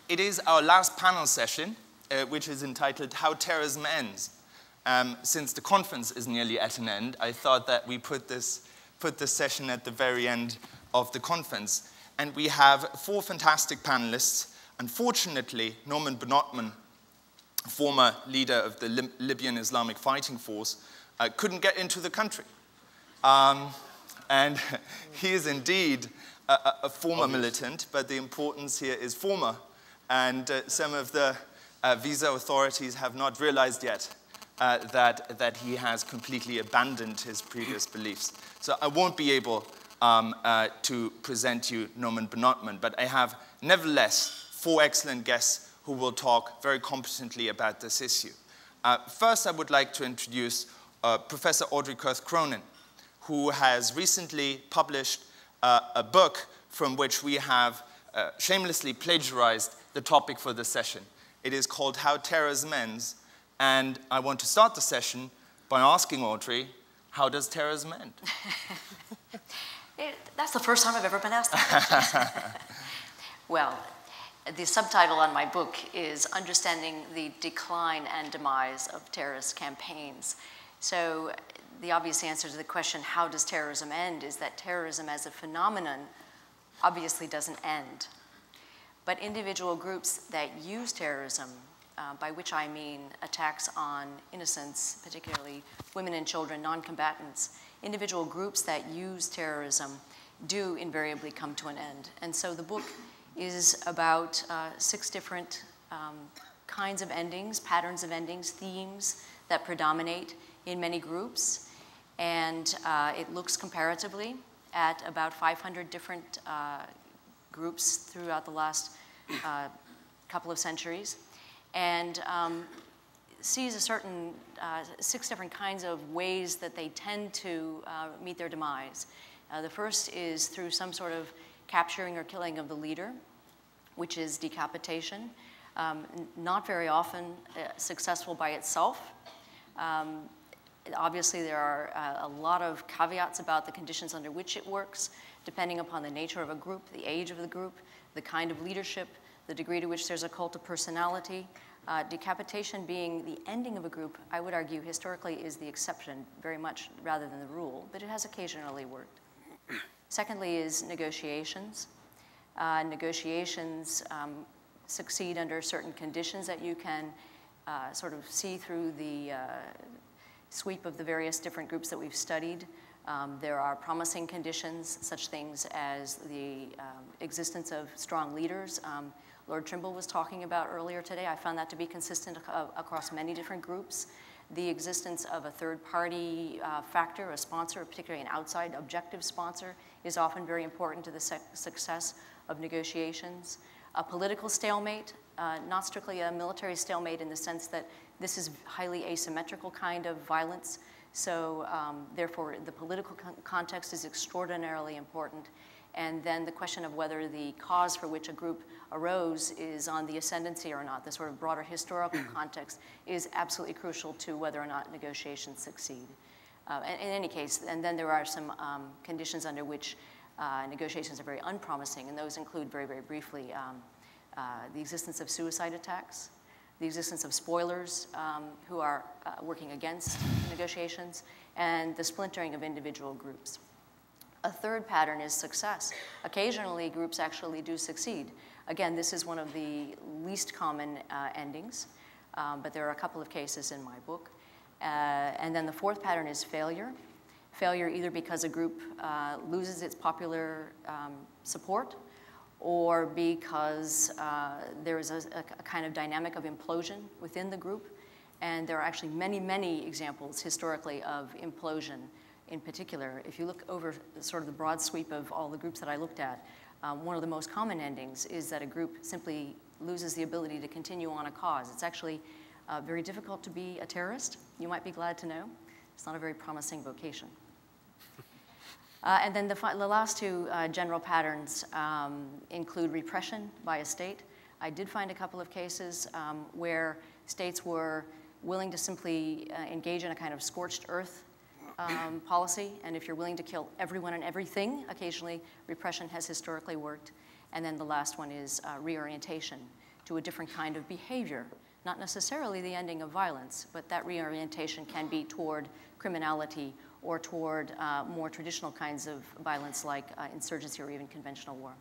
It is our last panel session, which is entitled How Terrorism Ends. Since the conference is nearly at an end, I thought that we put this session at the very end of the conference. And we have 4 fantastic panelists. Unfortunately, Norman Benotman, former leader of the Libyan Islamic Fighting Force, couldn't get into the country. And he is indeed a former militant, but the importance here is former. And some of the visa authorities have not realized yet that he has completely abandoned his previous beliefs. So I won't be able to present you Norman Benotman, but I have nevertheless 4 excellent guests who will talk very competently about this issue. First, I would like to introduce Professor Audrey Kurth-Cronin, who has recently published a book from which we have shamelessly plagiarized the topic for this session. It is called How Terrorism Ends, and I want to start the session by asking Audrey, how does terrorism end? That's the first time I've ever been asked that. Well, the subtitle on my book is Understanding the Decline and Demise of Terrorist Campaigns. So the obvious answer to the question, how does terrorism end, is that terrorism as a phenomenon obviously doesn't end. But individual groups that use terrorism, by which I mean attacks on innocents, particularly women and children, non-combatants, individual groups that use terrorism do invariably come to an end. And so the book is about 6 different kinds of endings, patterns of endings, themes that predominate in many groups. And it looks comparatively at about 500 different groups throughout the last couple of centuries, and sees a certain 6 different kinds of ways that they tend to meet their demise. The first is through some sort of capturing or killing of the leader, which is decapitation. Not very often successful by itself. Obviously, there are a lot of caveats about the conditions under which it works, depending upon the nature of a group, the age of the group, the kind of leadership, the degree to which there's a cult of personality. Decapitation being the ending of a group, I would argue historically is the exception very much rather than the rule, but it has occasionally worked. Secondly is negotiations. Negotiations succeed under certain conditions that you can sort of see through the sweep of the various different groups that we've studied. There are promising conditions, such things as the existence of strong leaders. Lord Trimble was talking about earlier today. I found that to be consistent across many different groups. The existence of a third-party factor, a sponsor, particularly an outside objective sponsor, is often very important to the success of negotiations. A political stalemate, not strictly a military stalemate in the sense that this is highly asymmetrical kind of violence. So therefore, the political context is extraordinarily important. And then the question of whether the cause for which a group arose is on the ascendancy or not, the sort of broader historical context, is absolutely crucial to whether or not negotiations succeed. In any case, and then there are some conditions under which negotiations are very unpromising, and those include, very, very briefly, the existence of suicide attacks, the existence of spoilers who are working against negotiations, and the splintering of individual groups. A third pattern is success. Occasionally, groups actually do succeed. Again, this is one of the least common endings, but there are a couple of cases in my book. And then the fourth pattern is failure. Failure either because a group loses its popular support, or because there is a kind of dynamic of implosion within the group. And there are actually many, many examples historically of implosion. In particular, if you look over sort of the broad sweep of all the groups that I looked at, one of the most common endings is that a group simply loses the ability to continue on a cause. It's actually very difficult to be a terrorist. You might be glad to know. It's not a very promising vocation. And then the last 2 general patterns include repression by a state. I did find a couple of cases where states were willing to simply engage in a kind of scorched earth policy, and if you're willing to kill everyone and everything, occasionally repression has historically worked. And then the last one is reorientation. to a different kind of behavior. Not necessarily the ending of violence, but that reorientation can be toward criminality or toward more traditional kinds of violence like insurgency or even conventional war.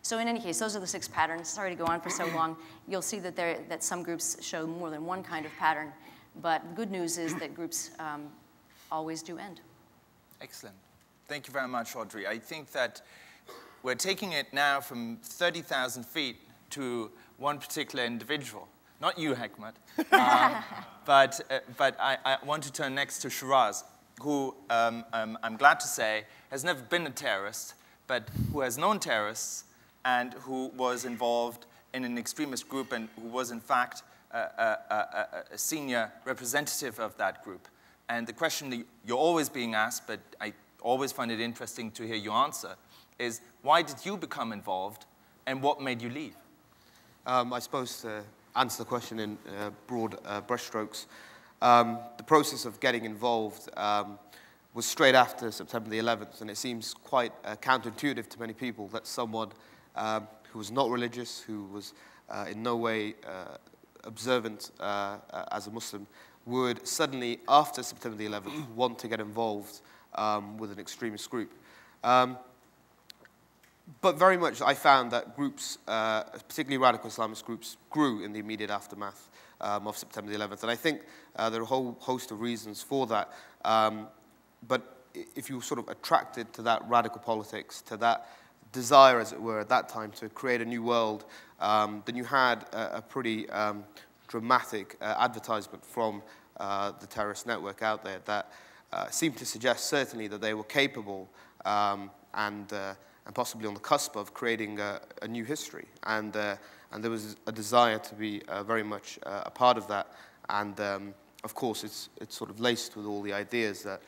So in any case, those are the 6 patterns. Sorry to go on for so long. You'll see that some groups show more than one kind of pattern, but the good news is that groups always do end. Excellent. Thank you very much, Audrey. I think that we're taking it now from 30,000 feet to one particular individual. Not you, Hekmat. But I want to turn next to Shiraz, who I'm glad to say has never been a terrorist, but who has known terrorists and who was involved in an extremist group and who was, in fact, a senior representative of that group. And the question that you're always being asked, but I always find it interesting to hear your answer, is why did you become involved and what made you leave? I suppose to answer the question in broad brushstrokes, the process of getting involved was straight after September the 11th, and it seems quite counterintuitive to many people that someone who was not religious, who was in no way observant as a Muslim, would suddenly, after September the 11th, want to get involved with an extremist group. But very much I found that groups, particularly radical Islamist groups, grew in the immediate aftermath of September the 11th. And I think there are a whole host of reasons for that. But if you were sort of attracted to that radical politics, to that desire, as it were, at that time to create a new world, then you had a pretty dramatic advertisement from the terrorist network out there that seemed to suggest certainly that they were capable and possibly on the cusp of creating a new history. And there was a desire to be very much a part of that. And of course, it's sort of laced with all the ideas that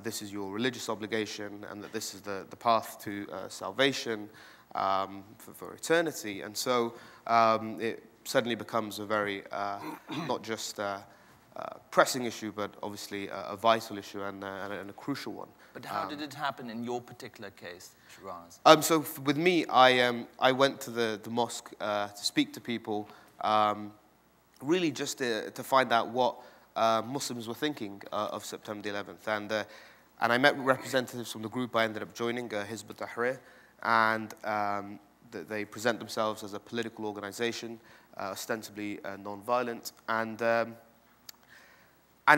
this is your religious obligation and that this is the path to salvation for eternity. And so it suddenly becomes a very, not just pressing issue, but obviously a vital issue and a crucial one. But how did it happen in your particular case, Shiraz? So with me, I went to the mosque to speak to people, really just to find out what Muslims were thinking of September the 11th. And I met representatives from the group I ended up joining, Hizb ut-Tahrir, and they present themselves as a political organization, ostensibly non-violent, and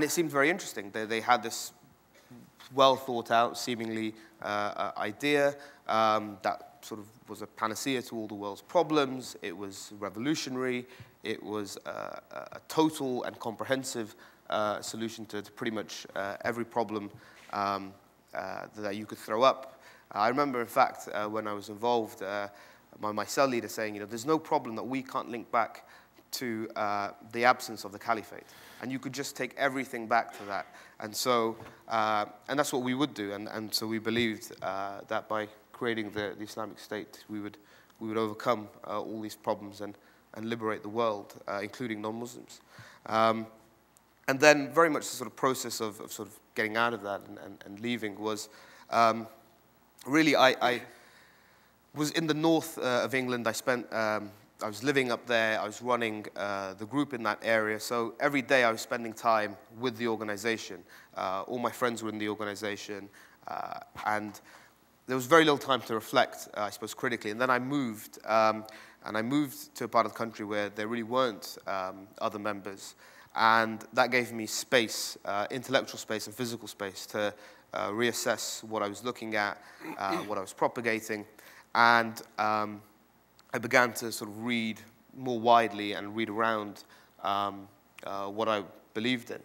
it seemed very interesting. They had this well thought out, seemingly idea that sort of was a panacea to all the world's problems. It was revolutionary. It was a total and comprehensive solution to pretty much every problem that you could throw up. I remember, in fact, when I was involved, my cell leader saying, there's no problem that we can't link back to the absence of the caliphate. And you could just take everything back to that. And so, and that's what we would do. And so we believed that by creating the Islamic State, we would overcome all these problems and liberate the world, including non-Muslims. And then very much the sort of process of sort of getting out of that and leaving was, really, I was in the north of England. I was living up there. I was running the group in that area. So every day I was spending time with the organization. All my friends were in the organization. And there was very little time to reflect, I suppose, critically. And then I moved. And I moved to a part of the country where there really weren't other members. And that gave me space, intellectual space and physical space to reassess what I was looking at, what I was propagating. And I began to sort of read more widely and read around what I believed in.